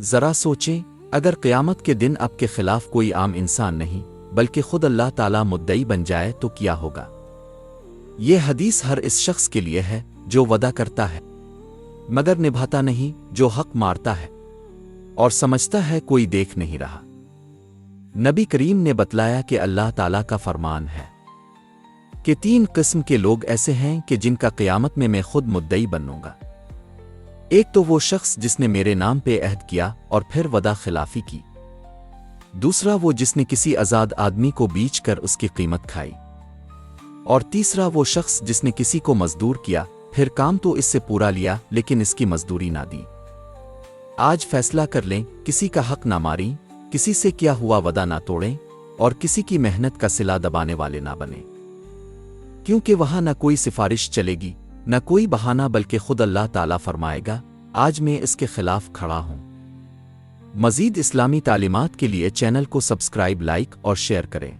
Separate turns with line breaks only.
ذرا سوچیں، اگر قیامت کے دن اب کے خلاف کوئی عام انسان نہیں بلکہ خود اللہ تعالیٰ مدعی بن جائے تو کیا ہوگا؟ یہ حدیث ہر اس شخص کے لیے ہے جو وعدہ کرتا ہے مگر نبھاتا نہیں، جو حق مارتا ہے اور سمجھتا ہے کوئی دیکھ نہیں رہا۔ نبی کریم نے بتلایا کہ اللہ تعالیٰ کا فرمان ہے کہ 3 قسم کے لوگ ایسے ہیں کہ جن کا قیامت میں خود مدعی بنوں گا۔ ایک تو وہ شخص جس نے میرے نام پہ عہد کیا اور پھر وعدہ خلافی کی، دوسرا وہ جس نے کسی آزاد آدمی کو بیچ کر اس کی قیمت کھائی، اور تیسرا وہ شخص جس نے کسی کو مزدور کیا، پھر کام تو اس سے پورا لیا لیکن اس کی مزدوری نہ دی۔ آج فیصلہ کر لیں، کسی کا حق نہ ماریں، کسی سے کیا ہوا وعدہ نہ توڑیں، اور کسی کی محنت کا صلہ دبانے والے نہ بنیں، کیونکہ وہاں نہ کوئی سفارش چلے گی نہ کوئی بہانہ، بلکہ خود اللہ تعالیٰ فرمائے گا آج میں اس کے خلاف کھڑا ہوں۔ مزید اسلامی تعلیمات کے لیے چینل کو سبسکرائب، لائک اور شیئر کریں۔